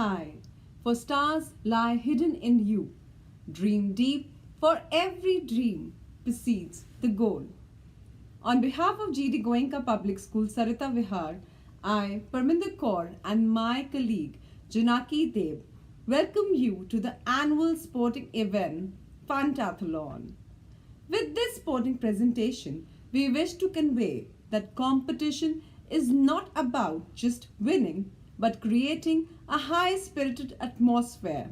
high, for stars lie hidden in you. Dream deep, for every dream precedes the goal. On behalf of GD Goenka Public School, Sarita Vihar, I, Parminder Kaur, and my colleague Janaki Deb welcome you to the annual sporting event Funtathlon. With this sporting presentation, we wish to convey that competition is not about just winning, but creating a high-spirited atmosphere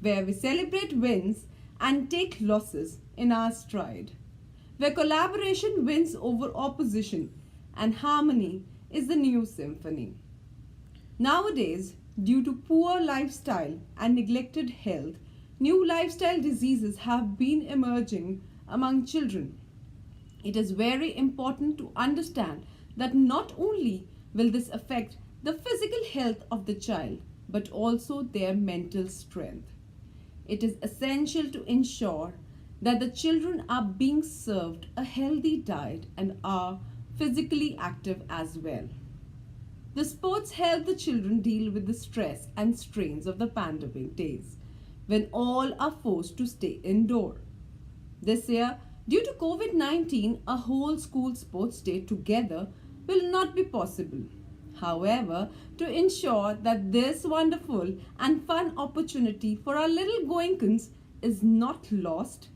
where we celebrate wins and take losses in our stride, where collaboration wins over opposition and harmony is the new symphony. Nowadays, due to poor lifestyle and neglected health, new lifestyle diseases have been emerging among children. It is very important to understand that not only will this affect the physical health of the child, but also their mental strength. It is essential to ensure that the children are being served a healthy diet and are physically active as well. The sports help the children deal with the stress and strains of the pandemic days, when all are forced to stay indoor. This year, due to COVID-19, a whole school sports day together will not be possible. However, to ensure that this wonderful and fun opportunity for our little Goenkans is not lost,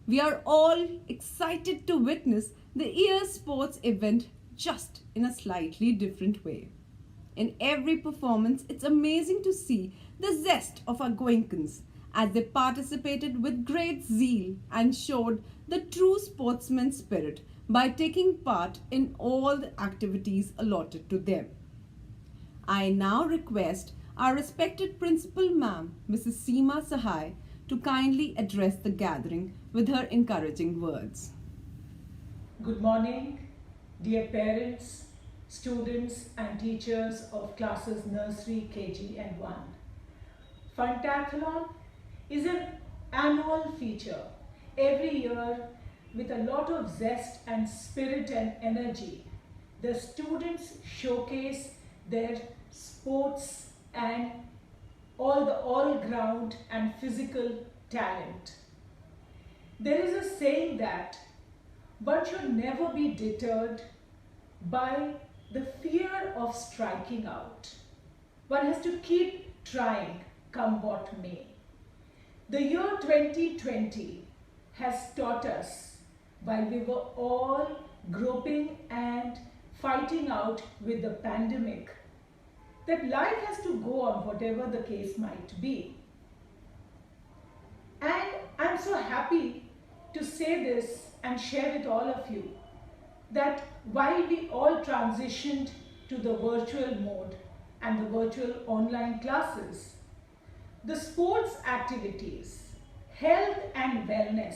we are all excited to witness the year's sports event just in a slightly different way. In every performance, it's amazing to see the zest of our Goenkans as they participated with great zeal and showed the true sportsman spirit by taking part in all the activities allotted to them. I now request our respected Principal Ma'am, Mrs. Seema Sahai, to kindly address the gathering with her encouraging words. Good morning, dear parents, students and teachers of classes nursery, KG and 1. Funtathlon is an annual feature every year with a lot of zest and spirit and energy. The students showcase their sports and all-round and physical talent. There is a saying that one should never be deterred by the fear of striking out. One has to keep trying, come what may. The year 2020 has taught us, while we were all groping and fighting out with the pandemic, that life has to go on whatever the case might be. And I'm so happy to say this and share with all of you that while we all transitioned to the virtual mode and the virtual online classes, the sports activities, health and wellness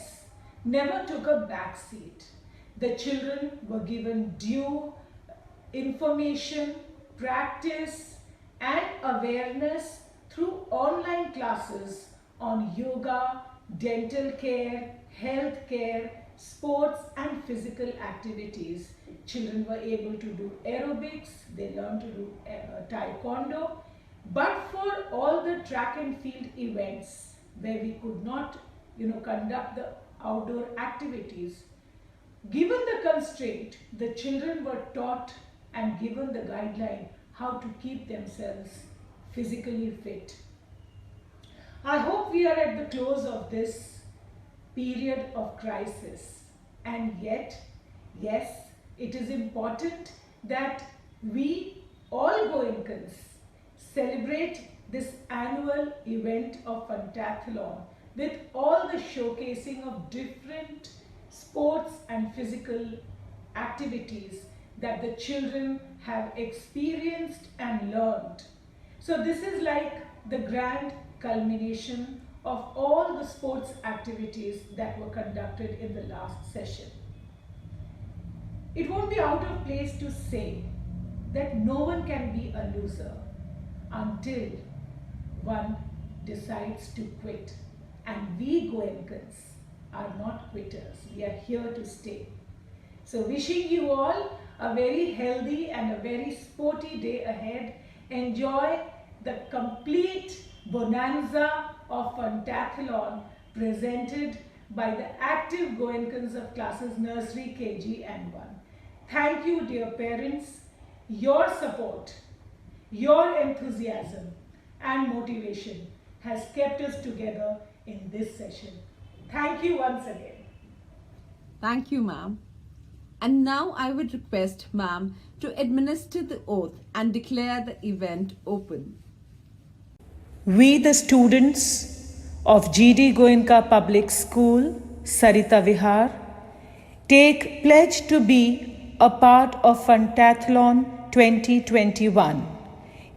never took a back seat. The children were given due information, practice and awareness through online classes on yoga, dental care, health care, sports and physical activities. Children were able to do aerobics, they learned to do taekwondo, but for all the track and field events where we could not conduct the outdoor activities, given the constraint, the children were taught and given the guideline how to keep themselves physically fit. I hope we are at the close of this period of crisis, and yet, yes, it is important that we all Goenkans celebrate this annual event of Funtathlon with all the showcasing of different sports and physical activities that the children have experienced and learned. So this is like the grand culmination of all the sports activities that were conducted in the last session. It won't be out of place to say that no one can be a loser until one decides to quit. And we Goenkans are not quitters. We are here to stay. So wishing you all a very healthy and a very sporty day ahead. Enjoy the complete bonanza of Funtathlon presented by the active Goenkans of classes nursery, KG and 1. Thank you, dear parents. Your support, your enthusiasm and motivation has kept us together in this session. Thank you once again. Thank you, ma'am. And now I would request ma'am to administer the oath and declare the event open. We, the students of GD Goenka Public School, Sarita Vihar, take pledge to be a part of Funtathlon 2021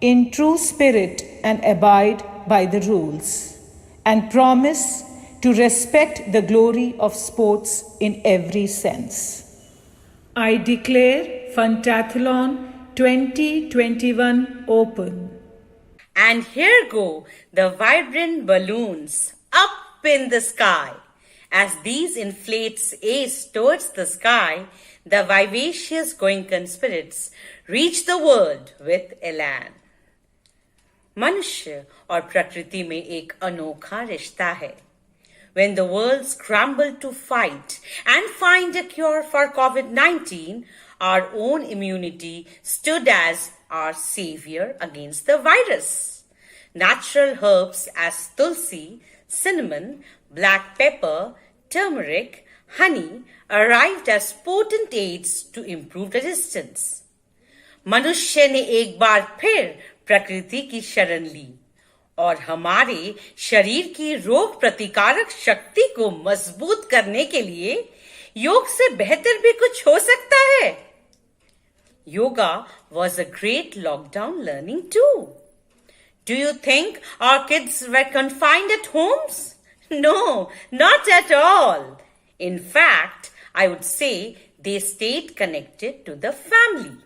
in true spirit and abide by the rules, and promise to respect the glory of sports in every sense. I declare Funtathlon 2021 open. And here go the vibrant balloons up in the sky. As these inflates ace towards the sky, the vivacious Goenkan spirits reach the world with elan. मनुष्य और प्रकृति में एक अनोखा रिश्ता है. When the world scrambled to fight and find a cure for COVID-19, our own immunity stood as our savior against the virus. Natural herbs as tulsi, cinnamon, black pepper, turmeric, honey arrived as potent aids to improve resistance. मनुष्य ने एक बार फिर प्रकृति की शरण ली और हमारे शरीर की रोग प्रतिकारक शक्ति को मजबूत करने के लिए योग से बेहतर भी कुछ हो सकता है. Yoga was a great lockdown learning too. Do you think our kids were confined at homes? No, not at all. In fact, I would say they stayed connected to the family.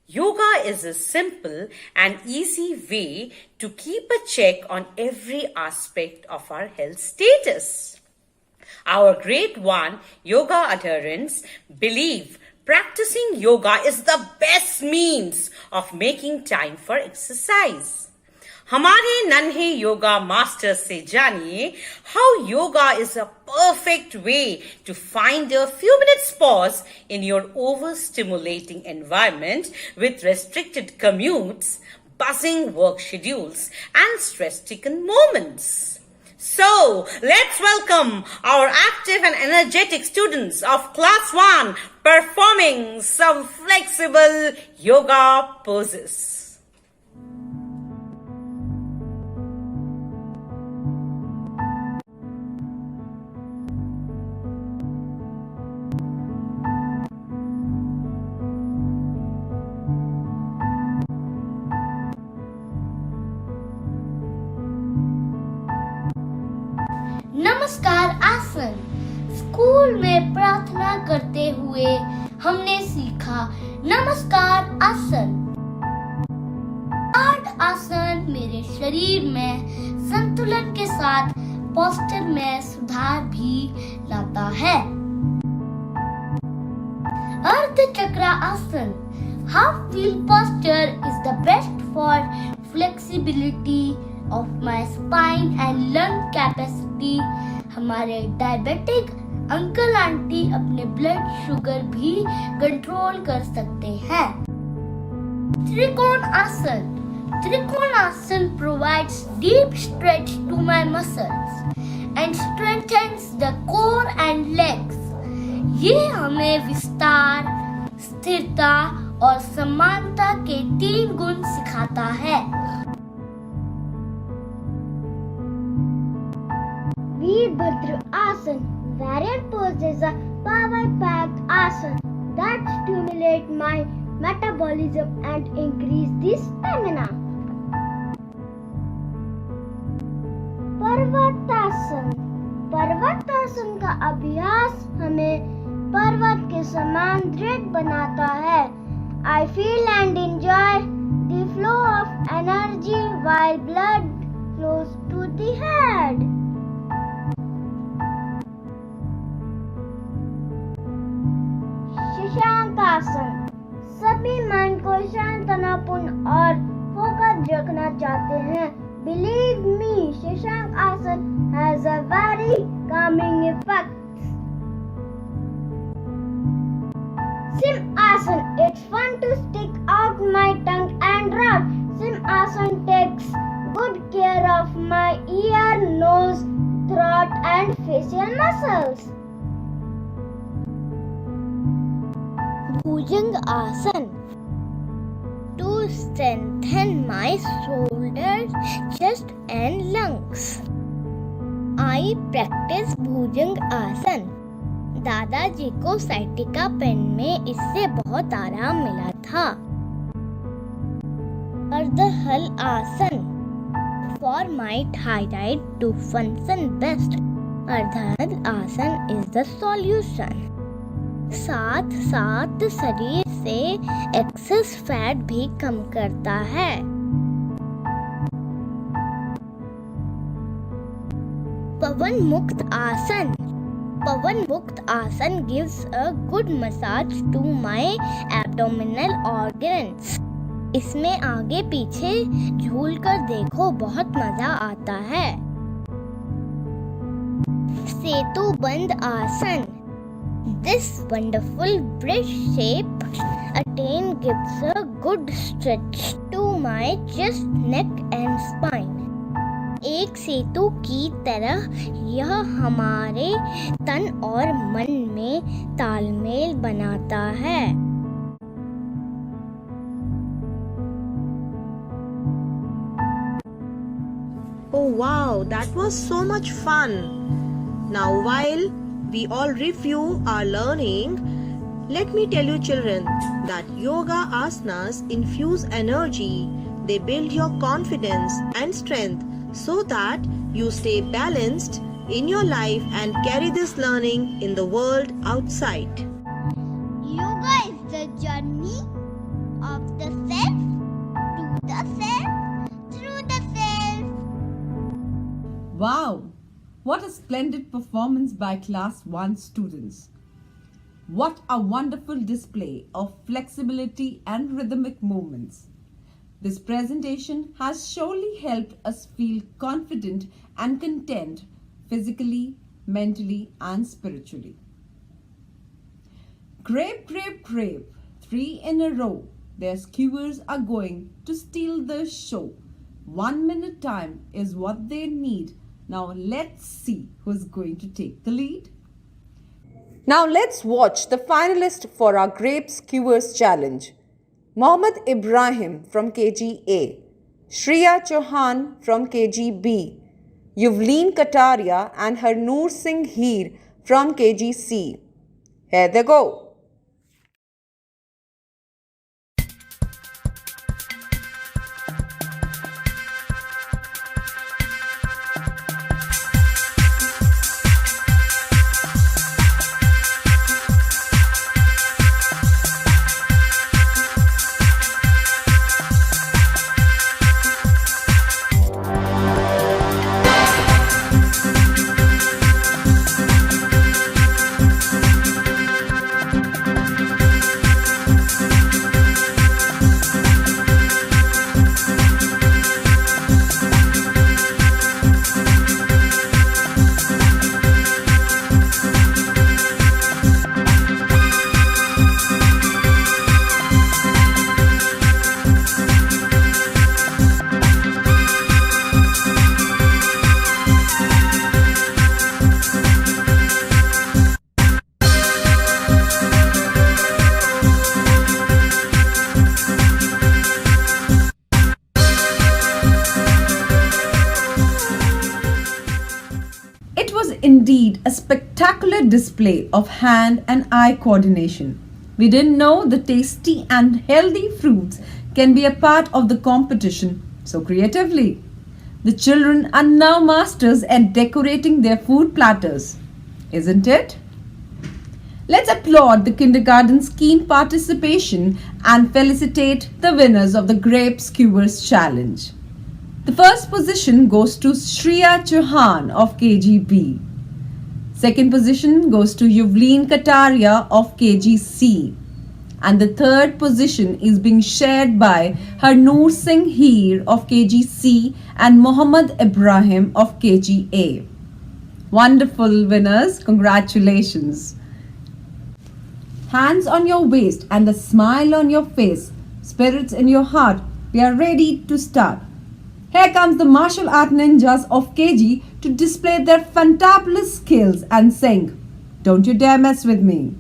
Yoga is a simple and easy way to keep a check on every aspect of our health status. Our grade 1 yoga adherents believe practicing yoga is the best means of making time for exercise. हमारे नन्हे yoga masters से जानिए how yoga is a perfect way to find a few minutes pause in your overstimulating environment with restricted commutes, buzzing work schedules, and stress-stricken moments. So, let's welcome our active and energetic students of Class 1 performing some flexible yoga poses. नमस्कार आसन. School में प्रार्थना करते हुए हमने सीखा नमस्कार आसन. आठ आसन मेरे शरीर में संतुलन के साथ पोस्चर में सुधार भी लाता है. अर्ध चक्र आसन. Half wheel posture is the best for flexibility of my spine and lung capacity. हमारे डायबिटिक अंकल आंटी अपने ब्लड शुगर भी कंट्रोल कर सकते हैं. त्रिकोण आसन. त्रिकोण आसन provides deep stretch to my muscles and strengthens the core and legs. ये हमें विस्तार, स्थिरता और समानता के 3 गुण सिखाता है. Veerbhadra Asan. Variant pose is a power-packed asana that stimulates my metabolism and increase the stamina. पर्वतासन. पर्वतासन का अभ्यास हमें पर्वत के समान दृढ़ बनाता है. I feel and enjoy the flow of energy while blood flows to the head. Shashank आसन. सभी मन को शांत, तनावपूर्ण और फोकस याद रखना चाहते हैं, believe me, शशांक आसन has a very calming effect. Sim it's fun to stick out my tongue and rot. Sim takes good care of my ear, nose, throat and facial muscles. Bhujangasana to strengthen my shoulders, chest and lungs. I practice Bhujangasana. दादाजी को sciatica pain में इससे बहुत आराम मिला था. अर्धहल आसन for my thyroid to function best. अर्धहल आसन is the solution. साथ साथ शरीर से एक्सेस फैट भी कम करता है. पवन मुक्त आसन. Pavan Mukht Asan gives a good massage to my abdominal organs. इसमें आगे पीछे झूल कर देखो, बहुत मजा आता है. सेतु बंद आसन. This wonderful bridge shape attain gives a good stretch to my chest, neck and spine. एक सेतु की तरह यह हमारे तन और मन में तालमेल बनाता है. Oh wow, that was so much fun. Now while we all review our learning, let me tell you children that yoga asanas infuse energy. They build your confidence and strength so that you stay balanced in your life and carry this learning in the world outside. Yoga is the journey of the self to the self through the self. Wow! What a splendid performance by Class 1 students. What a wonderful display of flexibility and rhythmic movements. This presentation has surely helped us feel confident and content physically, mentally and spiritually. Grape, grape, grape, 3 in a row. Their skewers are going to steal the show. 1 minute time is what they need. Now let's see who's going to take the lead. Now let's watch the finalist for our Grape Skewers Challenge. Mohammad Ibrahim from KG A, Shreya Chauhan from KG B, Yuvleen Kataria and Harnoor Singh Heer from KG C. Here they go. Indeed, a spectacular display of hand and eye coordination. We didn't know the tasty and healthy fruits can be a part of the competition so creatively. The children are now masters at decorating their food platters, isn't it? Let's applaud the kindergarten's keen participation and felicitate the winners of the Grape Skewers Challenge. The first position goes to Shreya Chauhan of KGB. Second position goes to Yuvleen Kataria of KGC. And the third position is being shared by Harnoor Singh Heer of KG-C and Mohammad Ibrahim of KG-A. Wonderful winners, congratulations. Hands on your waist and a smile on your face, spirits in your heart, we are ready to start. Here comes the martial art ninjas of KG to display their fantabulous skills and sing, "Don't You Dare Mess With Me."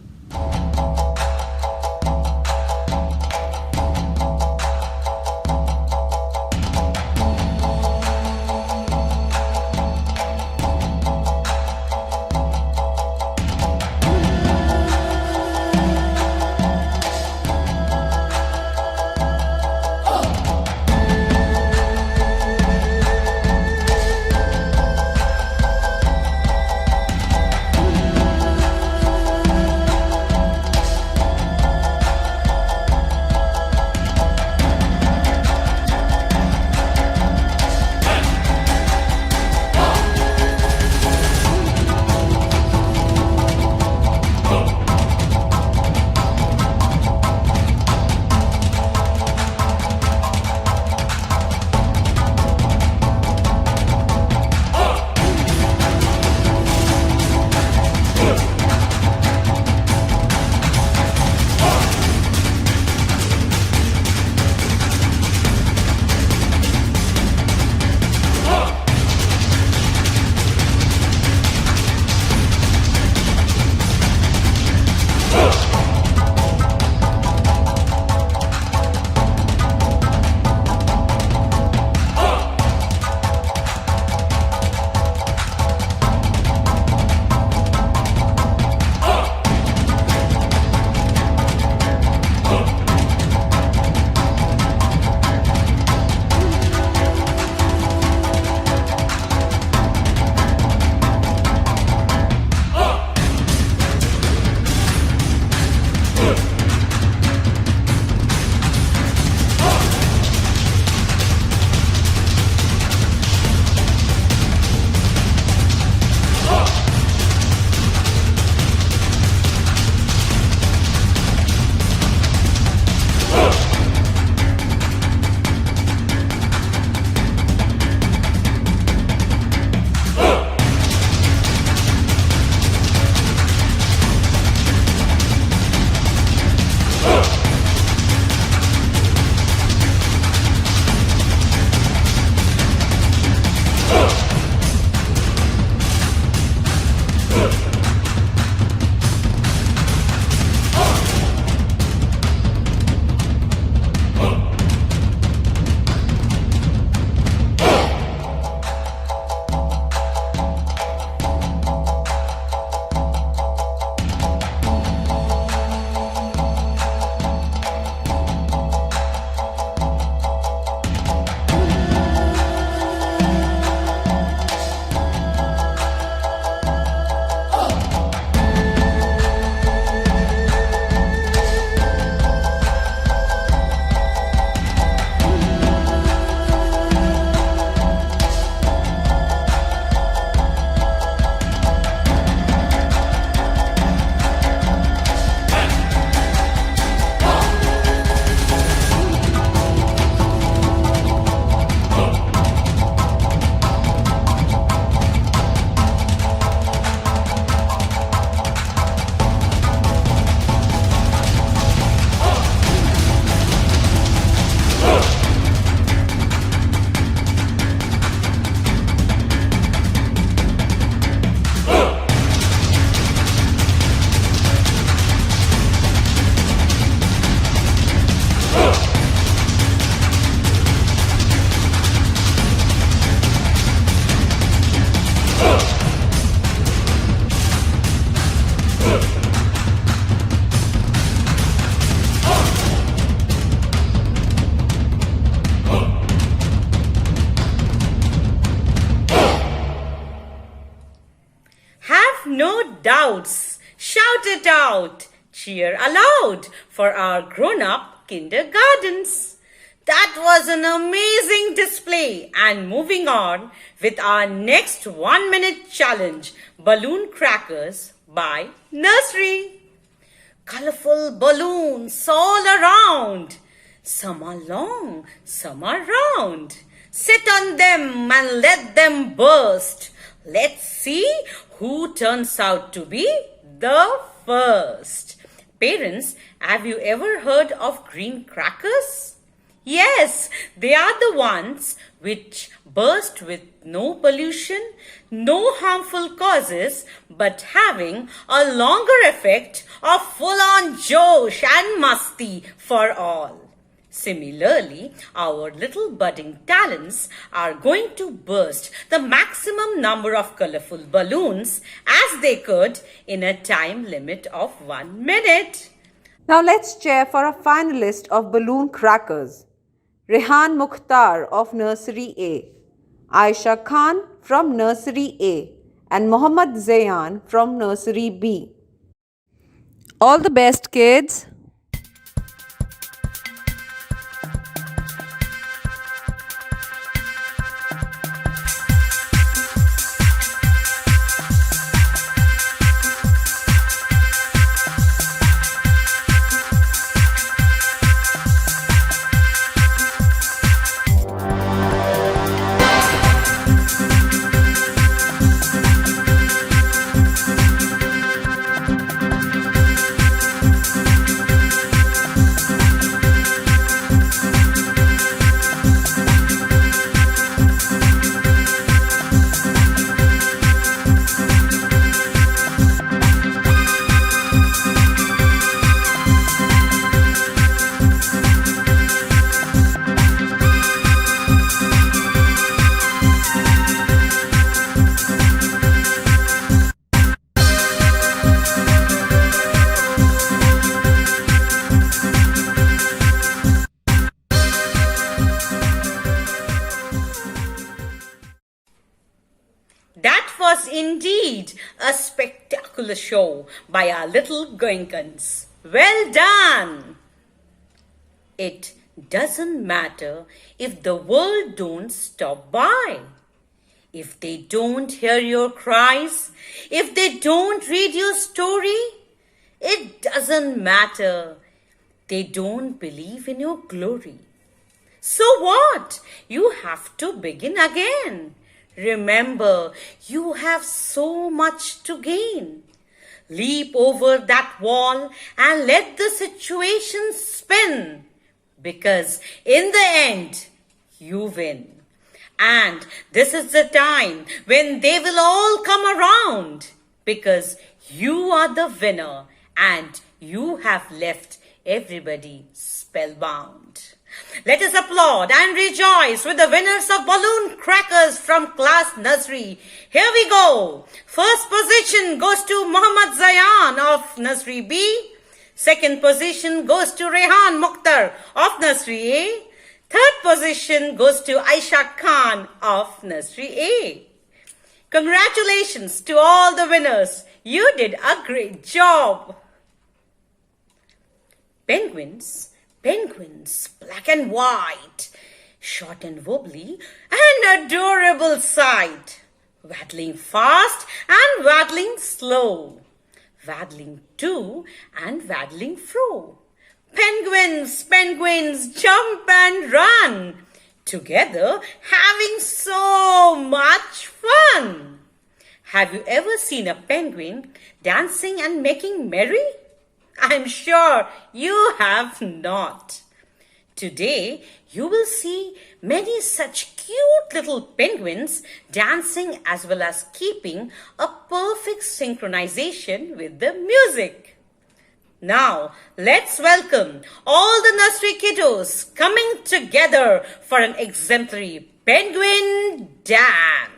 no doubts. Shout it out. Cheer aloud for our grown-up kindergartens. That was an amazing display. And moving on with our next 1-minute challenge, balloon crackers by nursery. Colorful balloons all around. Some are long, some are round. Sit on them and let them burst. Let's see who turns out to be the first. Parents, have you ever heard of green crackers? Yes, they are the ones which burst with no pollution, no harmful causes, but having a longer effect of full-on josh and masti for all. Similarly, our little budding talents are going to burst the maximum number of colorful balloons as they could in a time limit of 1 minute. Now let's cheer for a finalist of balloon crackers. Rehan Mukhtar of Nursery A, Aisha Khan from Nursery A, and Mohammad Zayan from Nursery B. All the best, kids. That was indeed a spectacular show by our little Goenkans. Well done! It doesn't matter if the world don't stop by. If they don't hear your cries, if they don't read your story, it doesn't matter. They don't believe in your glory. So what? You have to begin again. Remember, you have so much to gain. Leap over that wall and let the situation spin. Because in the end, you win. And this is the time when they will all come around. Because you are the winner and you have left everybody spellbound. Let us applaud and rejoice with the winners of balloon crackers from class nursery. Here we go. First position goes to Mohammad Zayan of nursery B. Second position goes to Rehan Mukhtar of nursery A. Third position goes to Aisha Khan of nursery A. Congratulations to all the winners. You did a great job. Penguins, black and white, short and wobbly, an adorable sight, waddling fast and waddling slow, waddling to and waddling fro. Penguins, jump and run, together having so much fun. Have you ever seen a penguin dancing and making merry? I'm sure you have not. Today, you will see many such cute little penguins dancing as well as keeping a perfect synchronization with the music. Now, let's welcome all the nursery kiddos coming together for an exemplary penguin dance.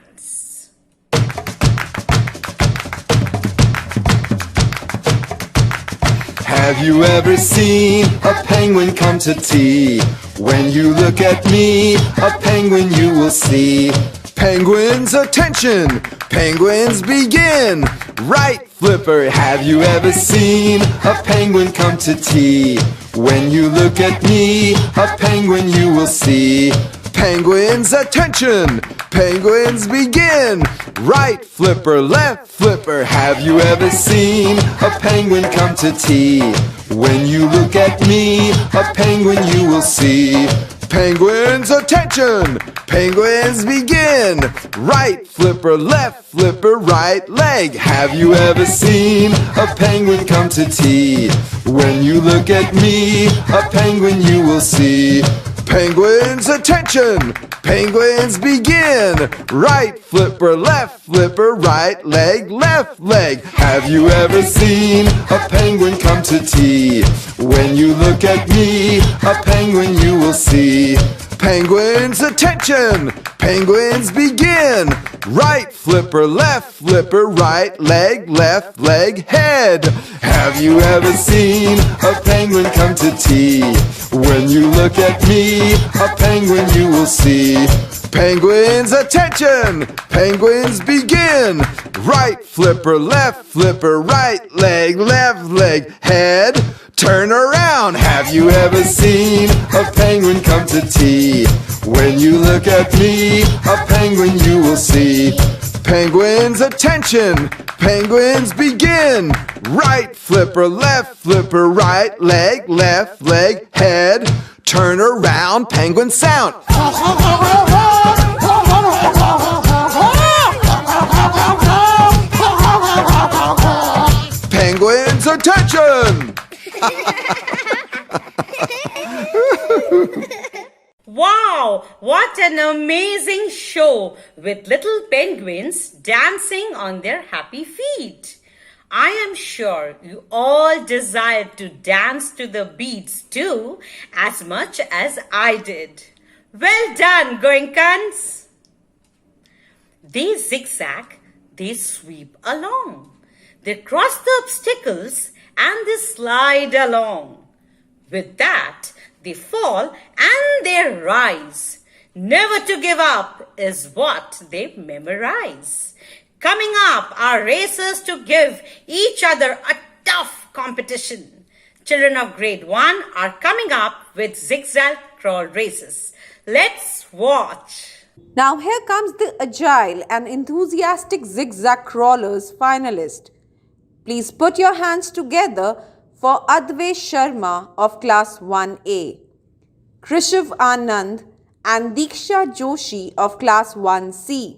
Have you ever seen a penguin come to tea? When you look at me, a penguin you will see. Penguins, attention! Penguins, begin! Right flipper, have you ever seen a penguin come to tea? When you look at me, a penguin you will see. Penguins, attention! Penguins begin! Right flipper, left flipper, have you ever seen a penguin come to tea? When you look at me, a penguin you will see. Penguins, attention! Penguins begin! Right flipper, left flipper, right leg. Have you ever seen a penguin come to tea? When you look at me, a penguin you will see. Penguins, attention! Penguins begin! Right flipper, left flipper, right leg, left leg. Have you ever seen a penguin come to tea? When you look at me, a penguin you will see. Penguins, attention! Penguins begin! Right flipper, left flipper, right leg, left leg, head. Have you ever seen a penguin come to tea? When you look at me, a penguin you will see. Penguins, attention! Penguins begin! Right flipper, left flipper, right leg, left leg, head. Turn around! Have you ever seen a penguin come to tea? When you look at me, a penguin you will see. Penguins, attention! Penguins begin! Right flipper, left flipper, right leg, left leg, head. Turn around, penguin sound. Penguins, attention! Wow, what an amazing show with little penguins dancing on their happy feet. I am sure you all desired to dance to the beats too, as much as I did. Well done, Goenkans! They zigzag, they sweep along. They cross the obstacles and they slide along. With that, they fall and they rise. Never to give up is what they memorize. Coming up are racers to give each other a tough competition. Children of grade 1 are coming up with zigzag crawl races. Let's watch. Now here comes the agile and enthusiastic zigzag crawlers finalist. Please put your hands together for Advesh Sharma of class 1A, Krishiv Anand and Diksha Joshi of class 1C.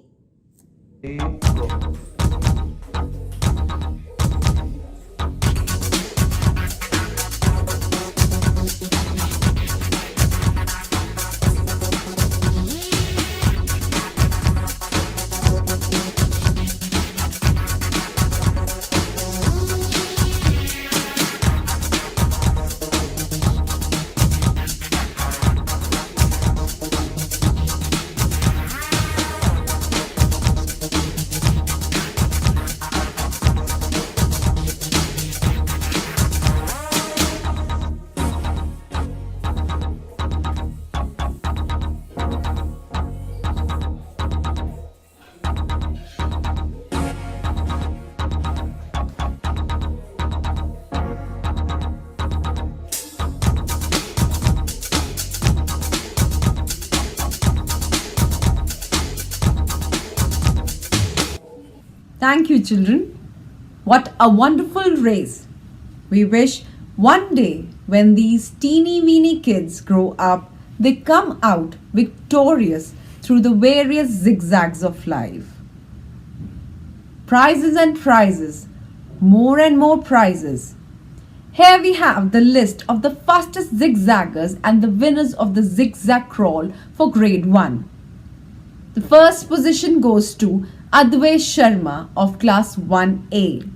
Thank you, children. What a wonderful race. We wish one day when these teeny weeny kids grow up, they come out victorious through the various zigzags of life. Prizes and prizes, more and more prizes. Here we have the list of the fastest zigzaggers and the winners of the zigzag crawl for grade 1. The first position goes to Advesh Sharma of class 1A.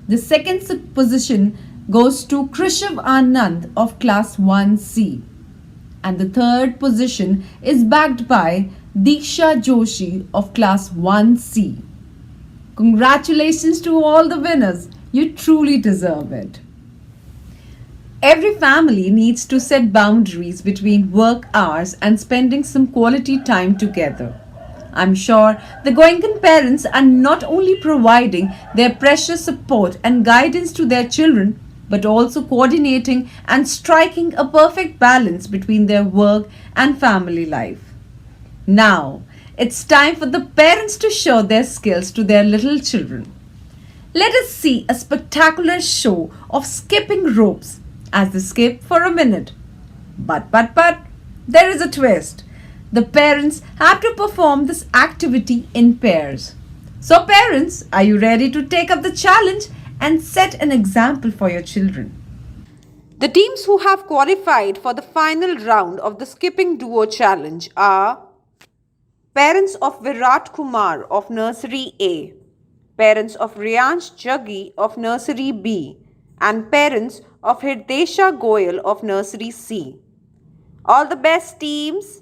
The second position goes to Krishiv Anand of class 1C. And the third position is backed by Diksha Joshi of class 1C. Congratulations to all the winners. You truly deserve it. Every family needs to set boundaries between work hours and spending some quality time together. I'm sure the Goenkan parents are not only providing their precious support and guidance to their children, but also coordinating and striking a perfect balance between their work and family life. Now, it's time for the parents to show their skills to their little children. Let us see a spectacular show of skipping ropes as they skip for a minute. But, there is a twist. The parents have to perform this activity in pairs. So parents, are you ready to take up the challenge and set an example for your children? The teams who have qualified for the final round of the skipping duo challenge are parents of Virat Kumar of Nursery A, parents of Riyansh Jaggi of Nursery B, and parents of Hirdesha Goyal of Nursery C. All the best, teams!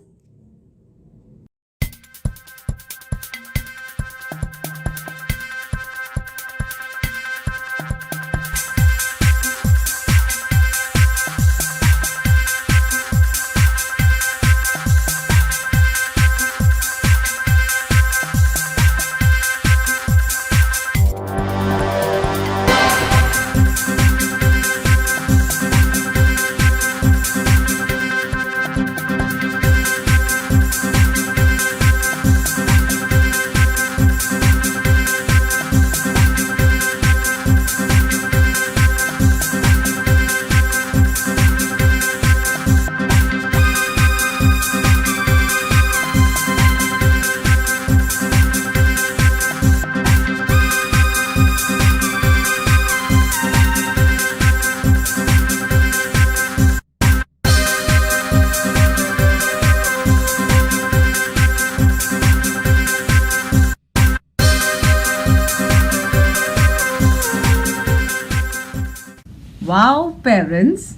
Wow, parents!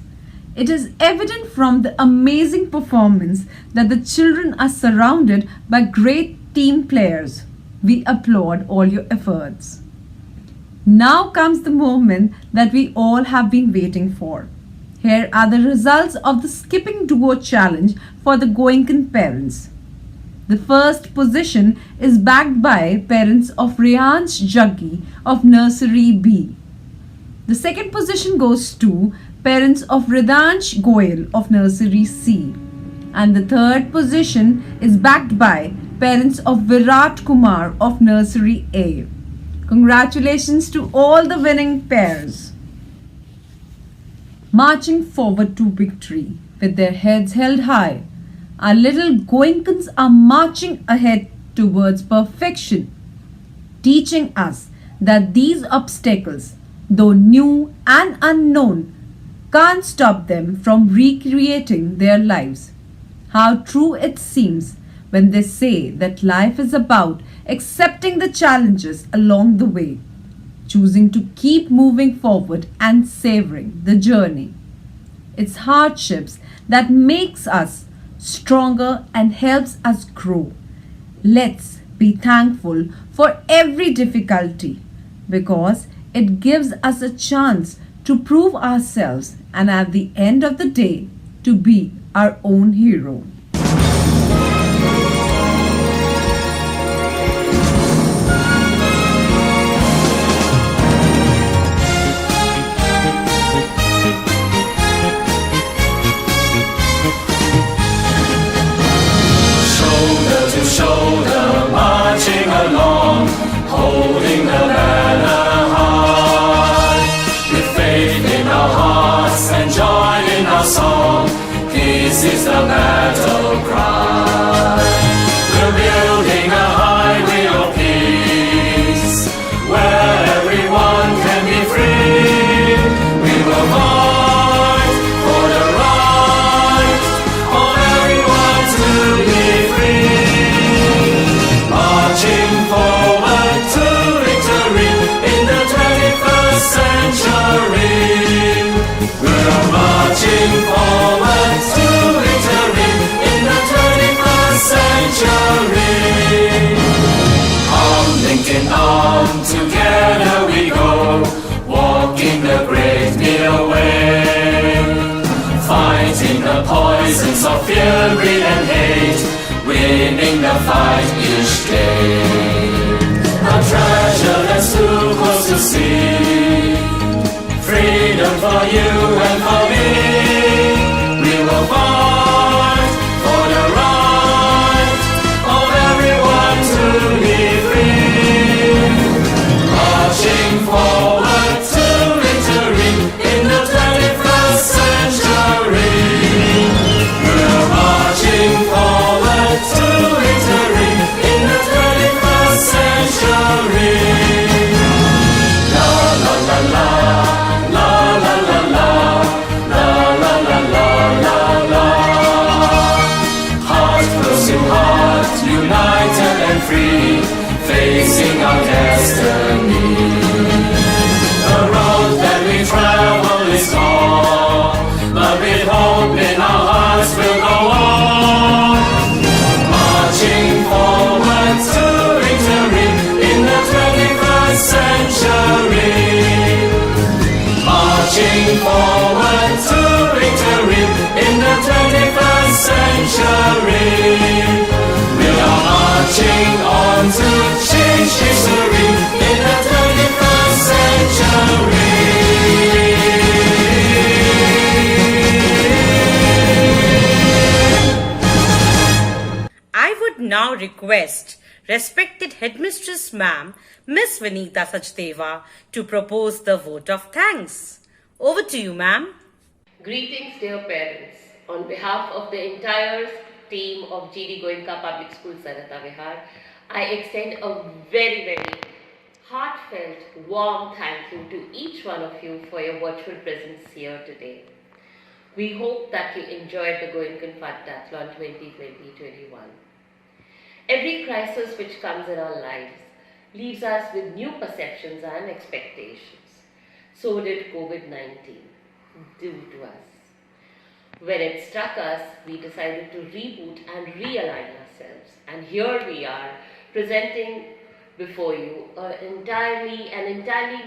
It is evident from the amazing performance that the children are surrounded by great team players. We applaud all your efforts. Now comes the moment that we all have been waiting for. Here are the results of the skipping duo challenge for the Goenkan parents. The first position is backed by parents of Riyansh Jaggi of Nursery B. The second position goes to parents of Hridansh Goyal of Nursery C. And the third position is backed by parents of Virat Kumar of Nursery A. Congratulations to all the winning pairs. Marching forward to victory with their heads held high, our little Goenkans are marching ahead towards perfection, teaching us that these obstacles, though new and unknown, can't stop them from recreating their lives. How true it seems when they say that life is about accepting the challenges along the way, choosing to keep moving forward and savoring the journey. It's hardships that makes us stronger and helps us grow. Let's be thankful for every difficulty because it gives us a chance to prove ourselves and at the end of the day to be our own hero. Shoulder to shoulder, marching along, holding the banner high. With faith in our hearts and joy in our song, this is the battle cry. We're building a highway of peace, where everyone can be free. We will fight for the right of everyone to be free. Marching forward to victory in the 21st century. We're marching forward to victory in the 21st century. Arm linking arm, together we go, walking the great middle way. Fighting the poisons of fear, greed and hate, winning the fight each day. A treasure that's too close to see, free freedom for you and for me. We will fight for the right of everyone to be free. Marching forward to victory in the 21st century. We're marching forward to victory in the 21st century. La la la la, la la la la, la la la la la la. Heart close to heart, united and free, facing our destiny. The road that we travel is long, but with hope in our hearts we'll go on. Marching forward to victory in the 21st century. Marching forward to victory in the 21st century. We are marching on to change history in the 21st century. I would now request respected Headmistress Ma'am, Miss Vinita Sachdeva, to propose the vote of thanks. Over to you, ma'am. Greetings, dear parents. On behalf of the entire team of GD Goenka Public School, Sarita Vihar, I extend a very, very heartfelt, warm thank you to each one of you for your virtual presence here today. We hope that you enjoyed the Goenkan Funtathlon 2020-21. Every crisis which comes in our lives leaves us with new perceptions and expectations. So did COVID-19 do to us. When it struck us, we decided to reboot and realign ourselves. And here we are, presenting before you an entirely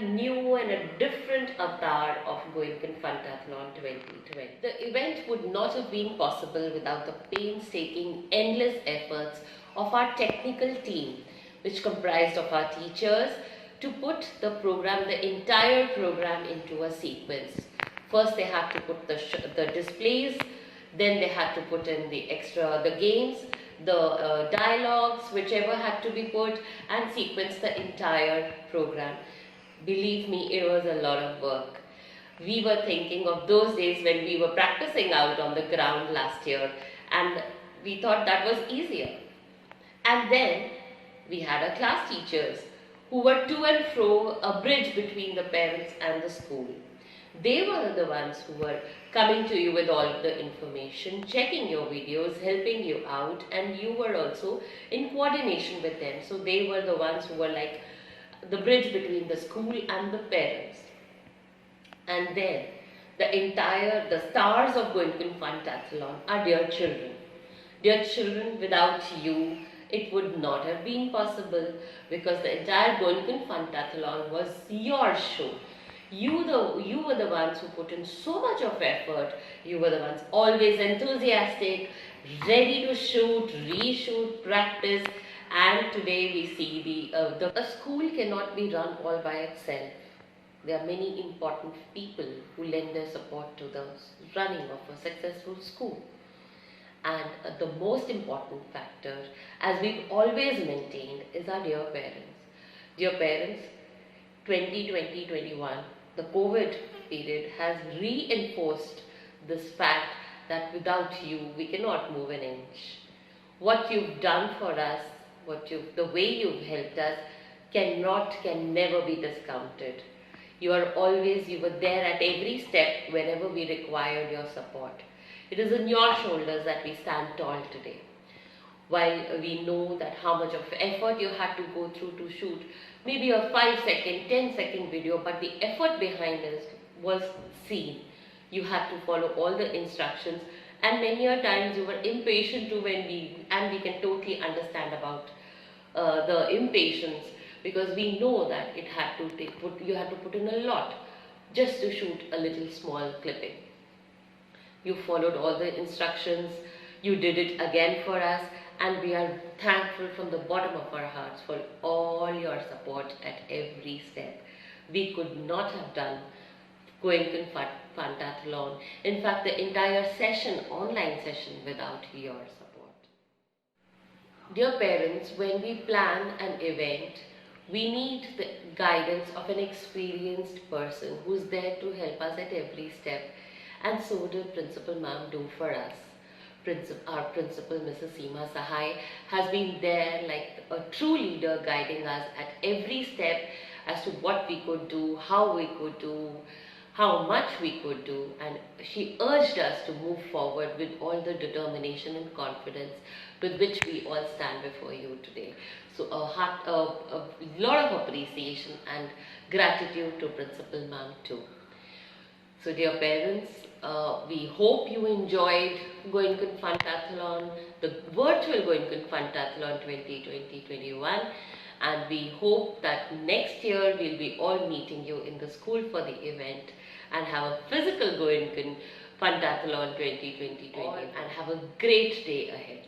new and a different avatar of Goenkan Funtathlon 2020. The event would not have been possible without the painstaking, endless efforts of our technical team, which comprised of our teachers, to put the entire program into a sequence. First they had to put the displays, then they had to put in the games, the dialogues, whichever had to be put, and sequence the entire program. Believe me, it was a lot of work. We were thinking of those days when we were practicing out on the ground last year, and we thought that was easier. And then we had our class teachers who were to and fro, a bridge between the parents and the school. They were the ones who were coming to you with all of the information, checking your videos, helping you out, and you were also in coordination with them. So they were the ones who were like the bridge between the school and the parents. And then the stars of Goenkan Funtathlon are dear children. Dear children, without you, it would not have been possible, because the entire Goenkan Funtathlon was your show. You were the ones who put in so much of effort. You were the ones always enthusiastic, ready to shoot, reshoot, practice. And today we see a school cannot be run all by itself. There are many important people who lend their support to the running of a successful school. And the most important factor, as we've always maintained, is our dear parents. Dear parents, 2020-21, the COVID period has reinforced this fact that without you, we cannot move an inch. What you've done for us, the way you've helped us, can never be discounted. You were there at every step whenever we required your support. It is on your shoulders that we stand tall today. While we know that how much of effort you had to go through to shoot maybe a 5-second, 10-second video, but the effort behind it was seen. You had to follow all the instructions, and many a times you were impatient too and we can totally understand about the impatience, because we know that you had to put in a lot just to shoot a little small clipping. You followed all the instructions, you did it again for us, and we are thankful from the bottom of our hearts for all your support at every step. We could not have done Goenkan Funtathlon. In fact, the entire session, online session, without your support. Dear parents, when we plan an event, we need the guidance of an experienced person who's there to help us at every step. And so did Principal Ma'am do for us. Our principal, Mrs. Seema Sahai, has been there like a true leader, guiding us at every step as to what we could do, how we could do, how much we could do, and she urged us to move forward with all the determination and confidence with which we all stand before you today. So a lot of appreciation and gratitude to Principal Ma'am too. So dear parents, we hope you enjoyed Goenkan Funtathlon, the virtual Goenkan Funtathlon 2020-21, and we hope that next year we'll be all meeting you in the school for the event and have a physical Goenkan Funtathlon 2020-21 and have a great day ahead.